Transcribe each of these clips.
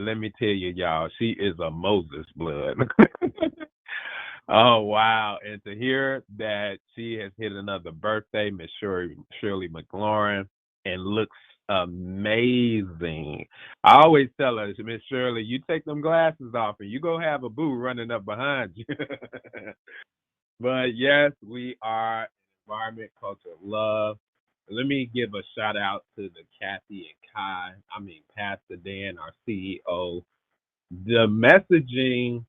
let me tell you, y'all, she is a Moses blood. Oh wow! And to hear that she has hit another birthday, Miss Shirley McLaurin, and looks amazing. I always tell her, Miss Shirley, you take them glasses off and you go have a boo running up behind you. But yes, we are environment, culture, love. Let me give a shout out to the Kathy and Kai. I mean, Pastor Dan, our CEO. The messaging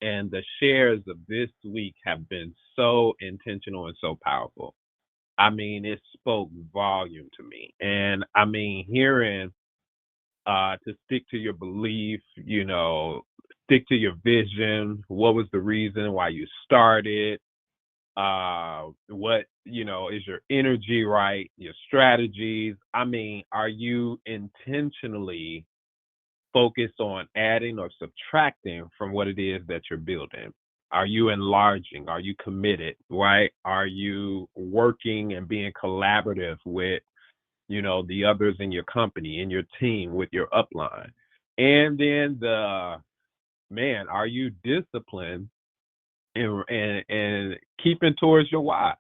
and the shares of this week have been so intentional and so powerful. I mean, it spoke volume to me. And I mean, hearing to stick to your belief, stick to your vision. What was the reason why you started? What, is your energy right? Your strategies. I mean, are you intentionally focused on adding or subtracting from what it is that you're building? Are you enlarging? Are you committed? Right? Are you working and being collaborative with, the others in your company, in your team, with your upline? And then are you disciplined and keeping towards your why?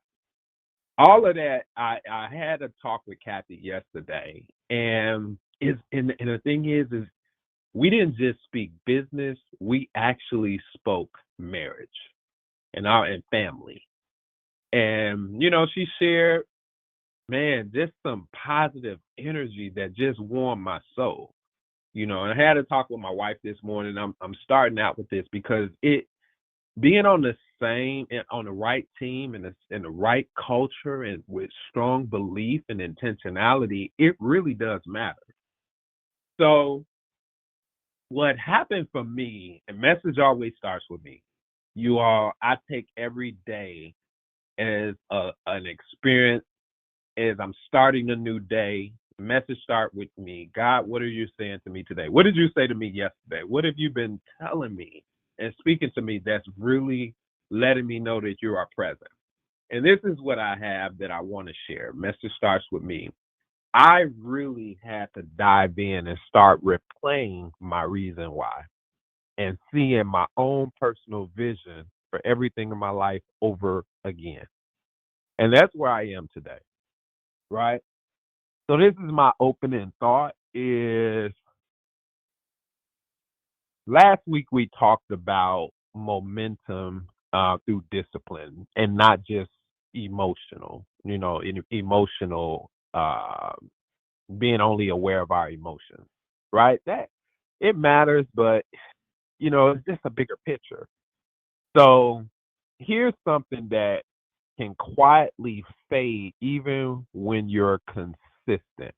All of that, I had a talk with Kathy yesterday, and the thing is we didn't just speak business, we actually spoke marriage and family. And she shared, man, just some positive energy that just warmed my soul. And I had a talk with my wife this morning. I'm starting out with this because it being on the same and on the right team and the right culture and with strong belief and intentionality, it really does matter. So what happened for me, and message always starts with me. You all, I take every day as an experience, as I'm starting a new day. Message start with me. God, what are you saying to me today? What did you say to me yesterday? What have you been telling me and speaking to me that's really letting me know that you are present? And this is what I have that I want to share. Message starts with me. I really had to dive in and start replaying my reason why and seeing my own personal vision for everything in my life over again. And that's where I am today, right? So this is my opening thought is last week we talked about momentum through discipline and not just emotional, emotional being only aware of our emotions, right? That it matters, but it's just a bigger picture. So here's something that can quietly fade even when you're consistent.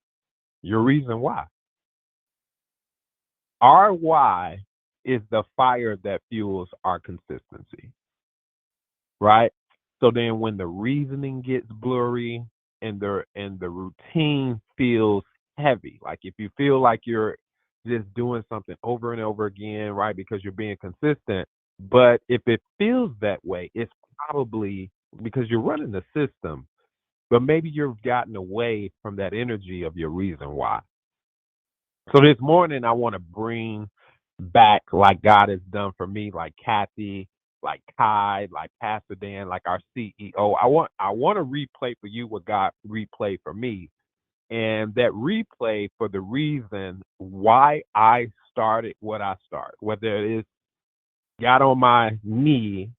Your reason why. Our why is the fire that fuels our consistency, right? So then when the reasoning gets blurry and the routine feels heavy, like if you feel like you're just doing something over and over again, right? Because you're being consistent, but if it feels that way, it's probably because you're running the system, but maybe you've gotten away from that energy of your reason why. So this morning, I want to bring back like God has done for me, like Kathy, like Kai, like Pastor Dan, like our CEO. I want to replay for you what God replayed for me, and that replay for the reason why I started what I started, whether it is got on my knee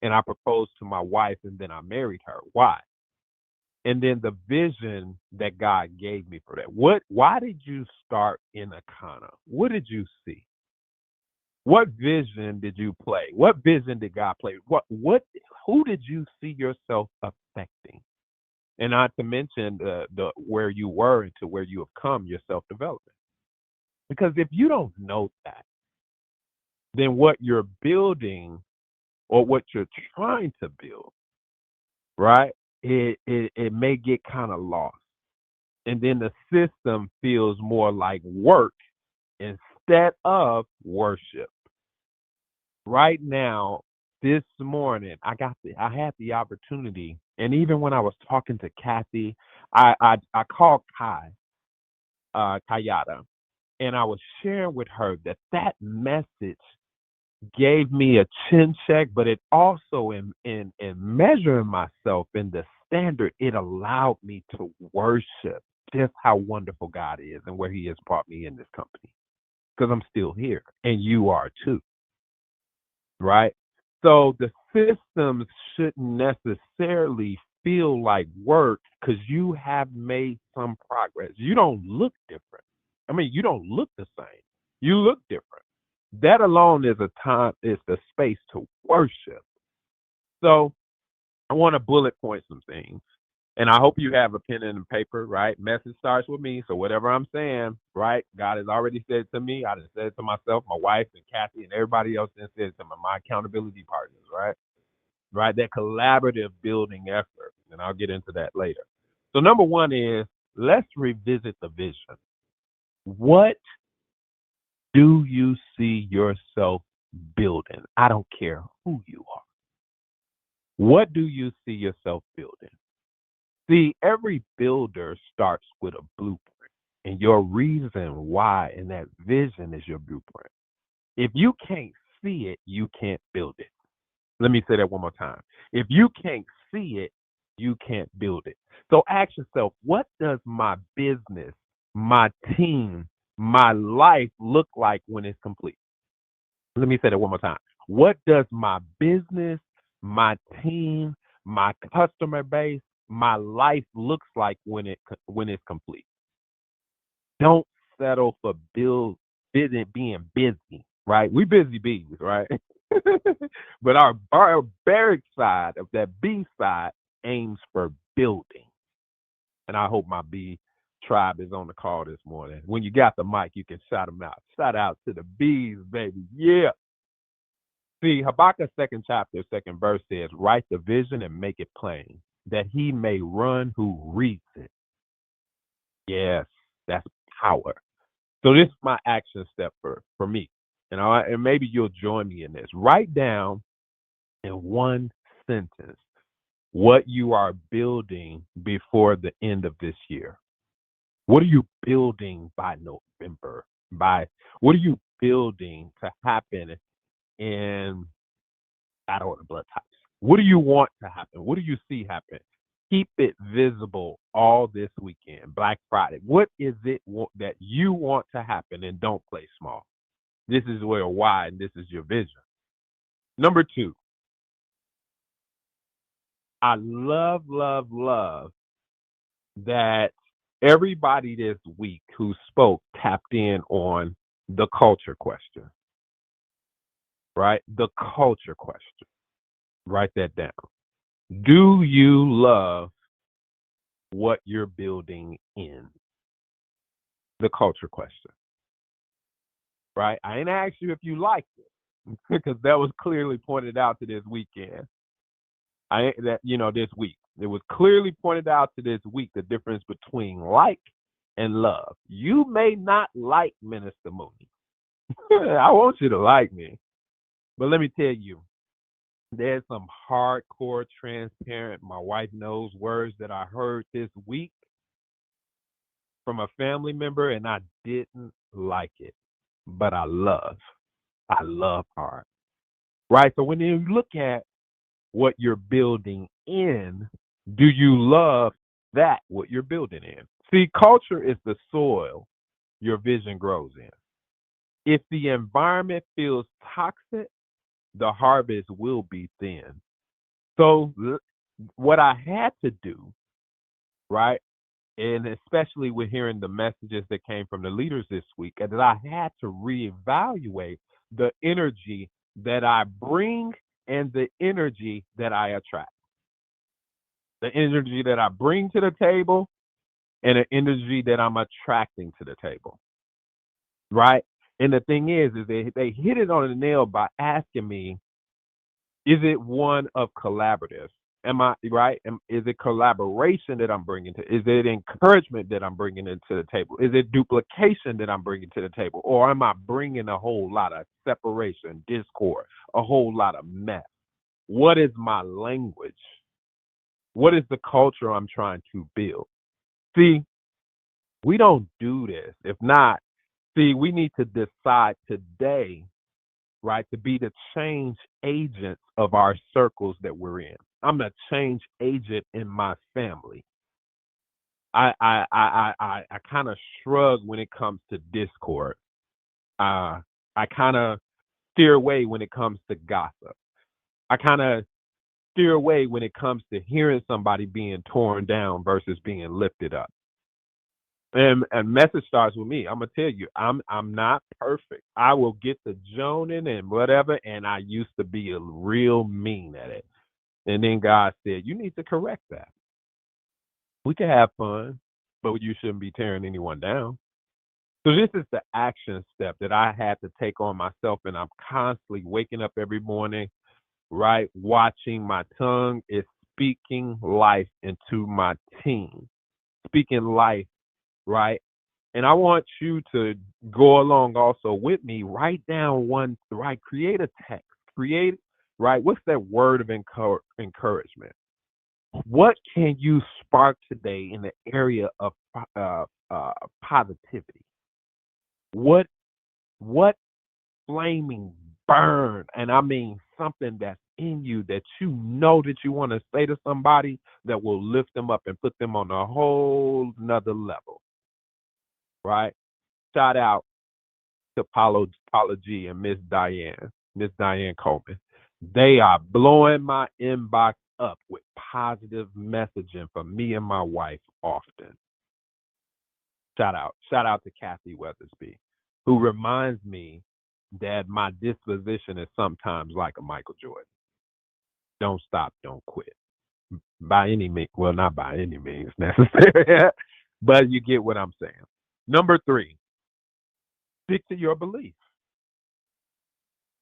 and I proposed to my wife and then I married her. Why? And then the vision that God gave me for that. Why did you start in Akana? What did you see? What vision did you play? What vision did God play? Who did you see yourself affecting? And not to mention the where you were and to where you have come, your self-development. Because if you don't know that, then what you're building or what you're trying to build, right? It may get kind of lost. And then the system feels more like work instead of worship. Right now, this morning, I had the opportunity, and even when I was talking to Kathy, I called Kayada, And I was sharing with her that message gave me a chin check, but it also in measuring myself in the standard, it allowed me to worship just how wonderful God is and where He has brought me in this company. Because I'm still here, and you are too, right? So the systems shouldn't necessarily feel like work because you have made some progress. You don't look different. I mean, you don't look the same. You look different. That alone is the space to worship. So I want to bullet point some things. And I hope you have a pen and a paper, right? Message starts with me. So whatever I'm saying, right? God has already said to me. I just said it to myself, my wife, and Kathy, and everybody else that said it to my accountability partners, right? Right? That collaborative building effort. And I'll get into that later. So number one is let's revisit the vision. What do you see yourself building? I don't care who you are. What do you see yourself building? See, every builder starts with a blueprint, and your reason why and that vision is your blueprint. If you can't see it, you can't build it. Let me say that one more time. If you can't see it, you can't build it. So ask yourself, what does my business, my team, my life look like when it's complete? Let me say that one more time. What does my business, my team, my customer base, my life looks like when it's complete? Don't settle for being busy, right? We busy bees, right? But our barbaric side of that bee side aims for building. And I hope my bee tribe is on the call this morning. When you got the mic, you can shout them out. Shout out to the bees, baby. Yeah. See, Habakkuk's second chapter, second verse says, write the vision and make it plain, that he may run who reads it. Yes, that's power. So this is my action step for me. And maybe you'll join me in this. Write down in one sentence what you are building before the end of this year. What are you building by November? What are you building to happen in, I don't know, the blood types? What do you want to happen? What do you see happen? Keep it visible all this weekend, Black Friday. What is it that you want to happen, and don't play small? This is where why, and this is your vision. Number two, I love that everybody this week who spoke tapped in on the culture question, right? The culture question. Write that down. Do you love what you're building in? The culture question, right? I ain't asked you if you liked it because that was clearly pointed out to this weekend. This week. It was clearly pointed out to this week the difference between like and love. You may not like Minister Mooney. I want you to like me. But let me tell you, there's some hardcore, transparent, my wife knows words that I heard this week from a family member, and I didn't like it. But I love hard. Right? So when you look at what you're building in, do you love that, what you're building in? See, culture is the soil your vision grows in. If the environment feels toxic, the harvest will be thin. So what I had to do, right, and especially with hearing the messages that came from the leaders this week, is that I had to reevaluate the energy that I bring and the energy that I attract. The energy that I bring to the table and the energy that I'm attracting to the table, right? And the thing is they hit it on the nail by asking me, is it one of collaborative? Am I right? Is it collaboration that I'm bringing to? Is it encouragement that I'm bringing into the table? Is it duplication that I'm bringing to the table? Or am I bringing a whole lot of separation, discord, a whole lot of mess? What is my language? What is the culture I'm trying to build? See, we don't do this. If not, See, we need to decide today, right, to be the change agents of our circles that we're in. I'm a change agent in my family. I kind of shrug when it comes to discord. Uh, I kind of steer away when it comes to gossip. I kind of steer away when it comes to hearing somebody being torn down versus being lifted up. And message starts with me. I'm gonna tell you, I'm not perfect. I will get the joning and whatever, and I used to be a real mean at it. And then God said, you need to correct that. We can have fun, but you shouldn't be tearing anyone down. So this is the action step that I had to take on myself, and I'm constantly waking up every morning, right? Watching my tongue is speaking life into my team, speaking life, right? And I want you to go along also with me. Write down one, right? Create a text. Create, right? What's that word of encouragement? What can you spark today in the area of positivity? What what flaming burn, and I mean something that's in you that you know that you want to say to somebody that will lift them up and put them on a whole nother level, right? Shout out to Paula G and Miss Diane Coleman. They are blowing my inbox up with positive messaging for me and my wife often. Shout out to Kathy Weathersby, who reminds me that my disposition is sometimes like a Michael Jordan. Don't stop, don't quit. By any means, well, not by any means necessary, but you get what I'm saying. Number 3, stick to your belief.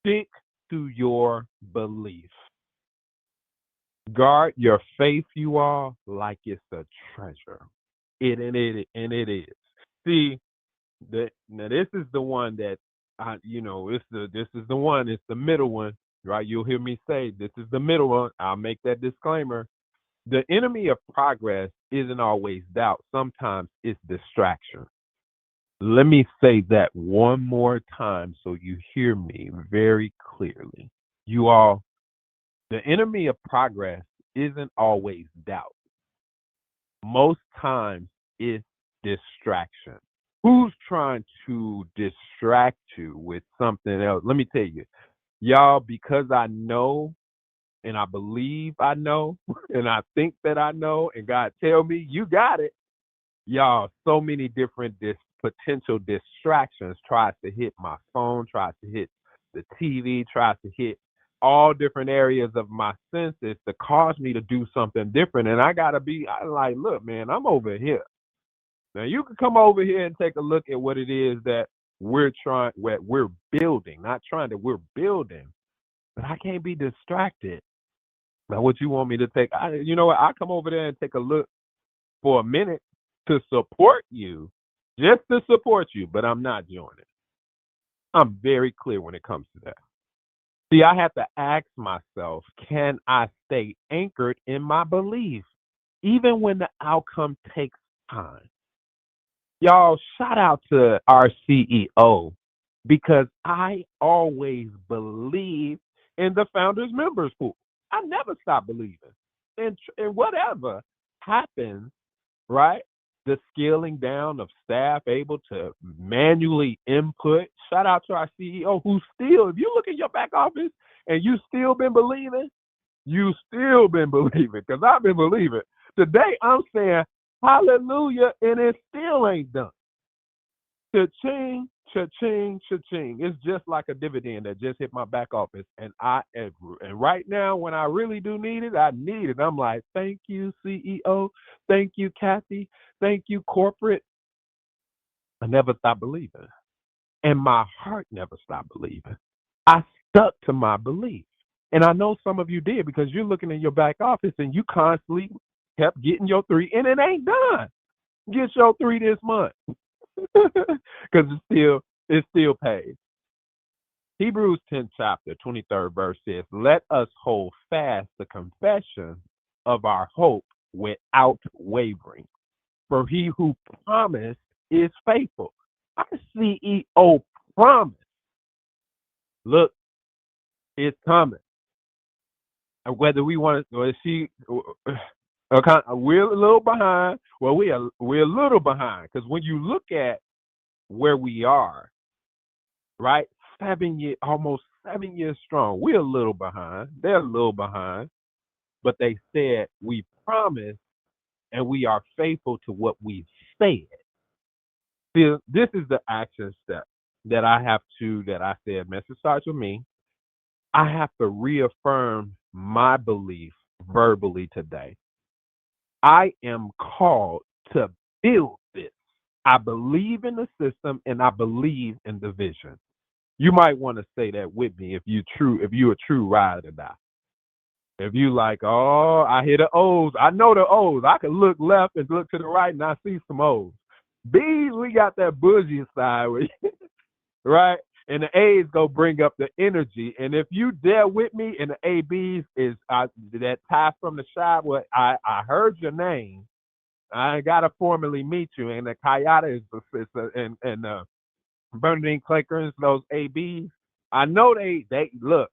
Stick to your belief. Guard your faith, you all, like it's a treasure. It is. See, now this is the one that this is the one. It's the middle one, right? You'll hear me say this is the middle one. I'll make that disclaimer. The enemy of progress isn't always doubt. Sometimes it's distraction. Let me say that one more time so you hear me very clearly. You all, the enemy of progress isn't always doubt. Most times it's distraction. Who's trying to distract you with something else? Let me tell you, y'all, because I know and I believe I know and I think that I know and God tell me you got it. Y'all, so many different potential distractions tries to hit my phone, tries to hit the TV, tries to hit all different areas of my senses to cause me to do something different. And I like, look, man, I'm over here. Now you can come over here and take a look at what it is that what we're building, not trying to, we're building. But I can't be distracted by what you want me to take. You know what? I come over there and take a look for a minute to support you, just to support you, but I'm not joining. I'm very clear when it comes to that. See, I have to ask myself, can I stay anchored in my belief, even when the outcome takes time? Y'all, shout out to our CEO because I always believe in the founders members pool. I never stop believing. And whatever happens, right? The scaling down of staff able to manually input. Shout out to our CEO who still, if you look at your back office and you still been believing, you still been believing because I've been believing. Today I'm saying hallelujah and it still ain't done. Cha-ching, cha-ching, cha-ching. It's just like a dividend that just hit my back office. And right now, when I really do need it, I need it. I'm like, thank you, CEO. Thank you, Kathy. Thank you, corporate. I never stopped believing. And my heart never stopped believing. I stuck to my belief. And I know some of you did because you're looking in your back office and you constantly kept getting your 3, and it ain't done. Get your 3 this month. Because it still pays. Hebrews 10 chapter 23rd verse says, let us hold fast the confession of our hope without wavering. For he who promised is faithful. Our CEO promised, look, it's coming. And whether we want to, or she, okay, we're a little behind. Well, we're a little behind because when you look at where we are, right, 7 years, almost 7 years strong, we're a little behind. They're a little behind, but they said we promised and we are faithful to what we said. See, this is the action step that I have to, that I said, message starts with me. I have to reaffirm my belief verbally today. I am called to build this. I believe in the system and I believe in the vision. You might want to say that with me if you're a true ride or die. If you like, oh, I hear the O's. I know the O's. I can look left and look to the right and I see some O's. B's, we got that bougie side, right? And the A's go bring up the energy. And if you there with me and the ABs is that tie from the shop, well, I heard your name. I gotta formally meet you. And the Kayada and Bernadine Clankers, those ABs. I know they look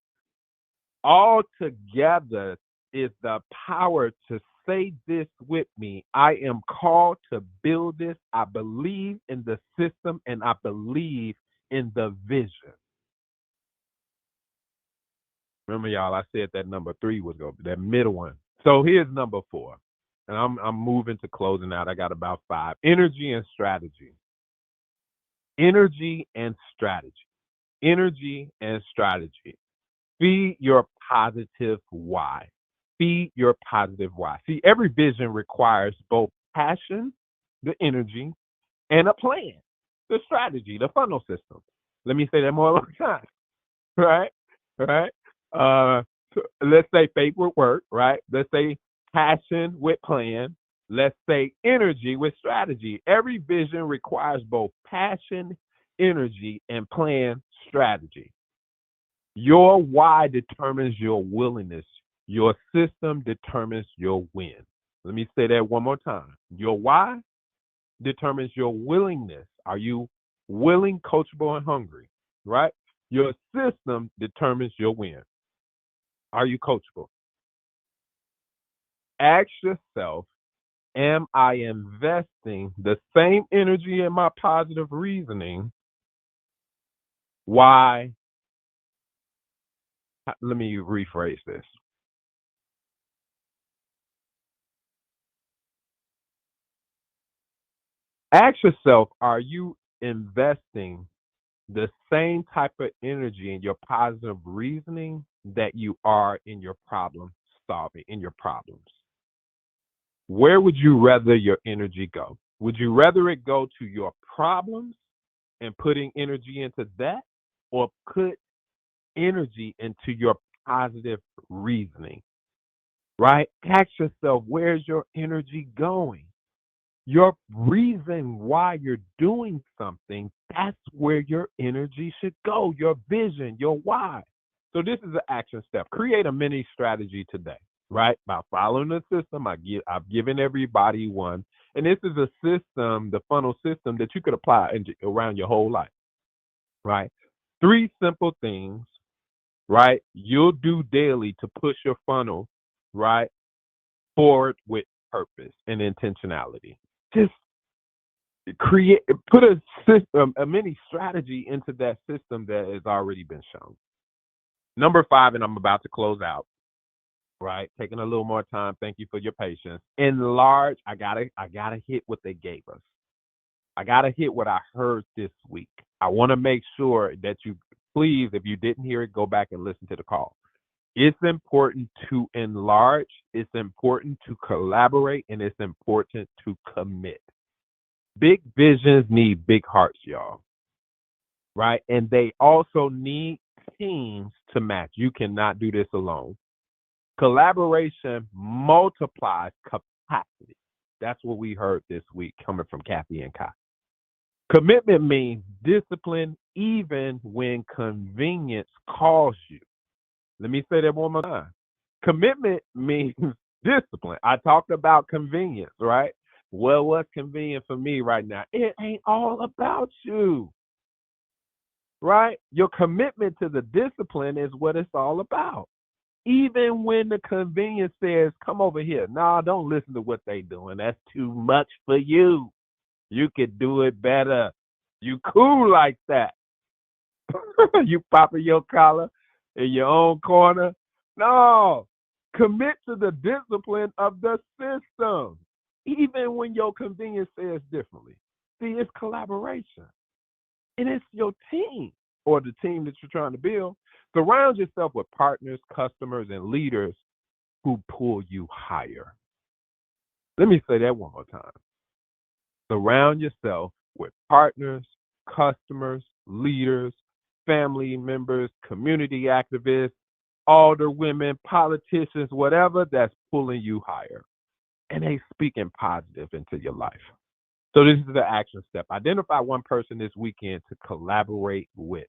all together is the power to say this with me. I am called to build this. I believe in the system and I believe in the vision. Remember, y'all, I said that number 3 was going to be that middle one. So here's number 4. And I'm moving to closing out. I got about 5. Energy and strategy. Energy and strategy. Energy and strategy. Feed your positive why. Feed your positive why. See, every vision requires both passion, the energy, and a plan, the strategy, the funnel system. Let me say that more time. Right? Right? So let's say faith with work, right? Let's say passion with plan. Let's say energy with strategy. Every vision requires both passion, energy, and plan strategy. Your why determines your willingness. Your system determines your win. Let me say that one more time. Your why determines your willingness. Are you willing, coachable, and hungry? Right? Your system determines your win. Are you coachable? Ask yourself, am I investing the same energy in my positive reasoning? Why? Let me rephrase this. Ask yourself, are you investing the same type of energy in your positive reasoning that you are in your problem solving, in your problems? Where would you rather your energy go? Would you rather it go to your problems and putting energy into that, or put energy into your positive reasoning? Right? Ask yourself, where's your energy going? Your reason why you're doing something, that's where your energy should go, your vision, your why. So this is an action step. Create a mini strategy today, right? By following the system, I've given everybody one. And this is a system, the funnel system that you could apply around your whole life, right? 3 simple things, right? You'll do daily to push your funnel, right, forward with purpose and intentionality. Just create, put a system, a mini strategy into that system that has already been shown. Number 5, and I'm about to close out, right? Taking a little more time. Thank you for your patience. Enlarge. I gotta hit what they gave us. I gotta hit what I heard this week. I want to make sure that you, please, if you didn't hear it, go back and listen to the call. It's important to enlarge. It's important to collaborate, and it's important to commit. Big visions need big hearts, y'all. Right? And they also need teams to match. You cannot do this alone. Collaboration multiplies capacity. That's what we heard this week coming from Kathy and Kai. Commitment means discipline even when convenience calls you. Let me say that one more time. Commitment means discipline. I talked about convenience, right? Well, what's convenient for me right now? It ain't all about you, right? Your commitment to the discipline is what it's all about. Even when the convenience says, come over here. Nah, don't listen to what they doing. That's too much for you. You could do it better. You cool like that. You popping your collar in your own corner. No. Commit to the discipline of the system. Even when your convenience says differently. See, it's collaboration. And it's your team or the team that you're trying to build. Surround yourself with partners, customers, and leaders who pull you higher. Let me say that one more time. Surround yourself with partners, customers, leaders, family members, community activists, older women, politicians, whatever that's pulling you higher. And they speaking positive into your life. So this is the action step. Identify one person this weekend to collaborate with,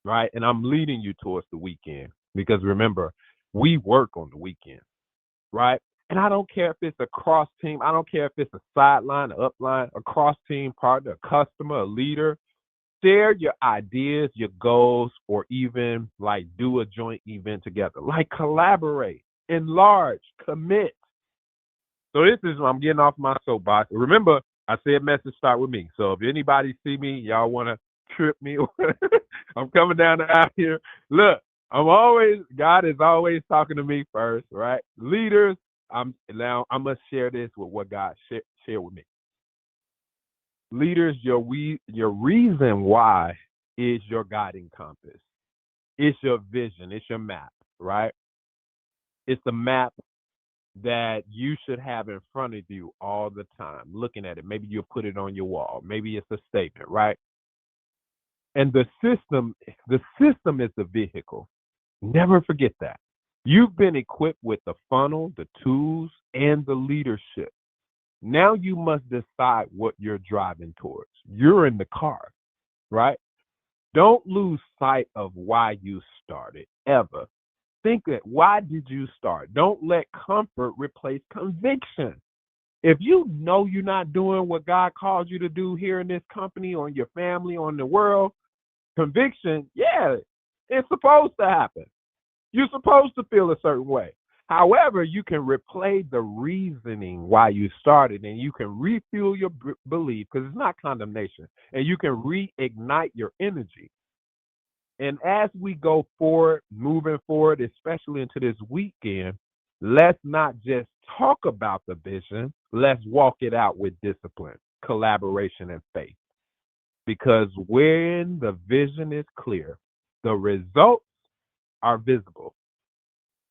right? And I'm leading you towards the weekend because remember, we work on the weekend, right? And I don't care if it's a cross team. I don't care if it's a sideline, an upline, a cross team partner, a customer, a leader. Share your ideas, your goals, or even like do a joint event together. Like collaborate, enlarge, commit. So this is I'm getting off my soapbox. Remember, I said message start with me. So if anybody see me, y'all want to trip me, I'm coming down the aisle here. Look, God is always talking to me first, right? Leaders, I must share this with what God shared with me. Leaders, your reason why is your guiding compass. It's your vision. It's your map, right? It's the map that you should have in front of you all the time, looking at it. Maybe you'll put it on your wall. Maybe it's a statement, right? And the system is the vehicle. Never forget that. You've been equipped with the funnel, the tools, and the leadership. Now you must decide what you're driving towards. You're in the car, right? Don't lose sight of why you started, ever. Think that why did you start? Don't let comfort replace conviction. If you know you're not doing what God calls you to do here in this company, on your family, on the world, conviction, yeah, it's supposed to happen. You're supposed to feel a certain way. However, you can replay the reasoning why you started and you can refuel your belief because it's not condemnation and you can reignite your energy. And as we go forward, moving forward, especially into this weekend, let's not just talk about the vision. Let's walk it out with discipline, collaboration, and faith. Because when the vision is clear, the results are visible.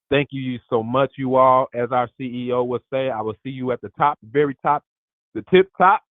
Thank you so much, you all. As our CEO would say, I will see you at the top, very top, the tip top,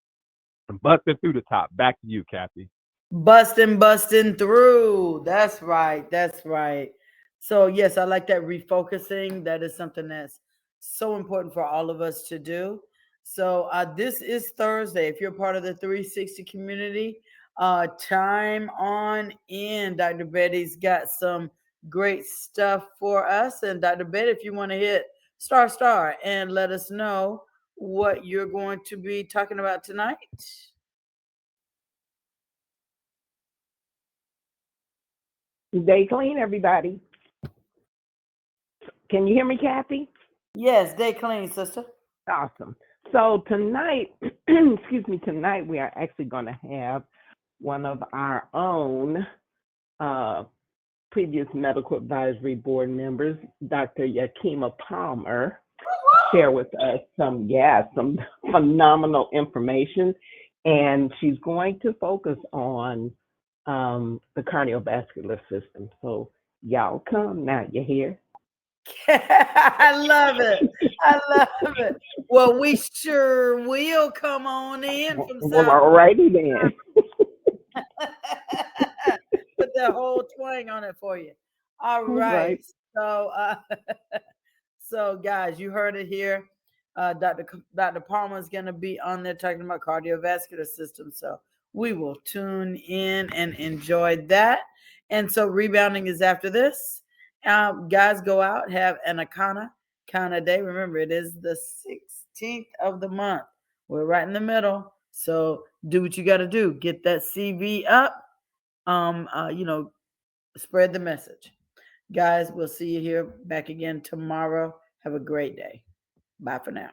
and busting through the top. Back to you, Kathy. Busting through. That's right. That's right. So, yes, I like that refocusing. That is something that's so important for all of us to do. So, this is Thursday. If you're part of the 360 community, chime on in. Dr. Betty's got some great stuff for us. And Dr. Betty, if you want to hit star and let us know what you're going to be talking about tonight. Day clean, everybody. Can you hear me, Kathy? Yes, day clean, sister. Awesome. So tonight, tonight we are actually going to have one of our own previous medical advisory board members, Dr. Yakima Palmer, share with us some phenomenal information. And she's going to focus on the cardiovascular system. So y'all come now, you hear? I love it. I love it. Well, we sure will come on in from Well, South. alrighty then. Put that whole twang on it for you. All right. So, so guys, you heard it here. Dr. Palmer is going to be on there talking about cardiovascular system. So we will tune in and enjoy that. And so rebounding is after this. Guys, go out, have an Akana kind of day. Remember, it is the 16th of the month. We're right in the middle. So do what you got to do. Get that CV up. You know, spread the message. Guys, we'll see you here back again tomorrow. Have a great day. Bye for now.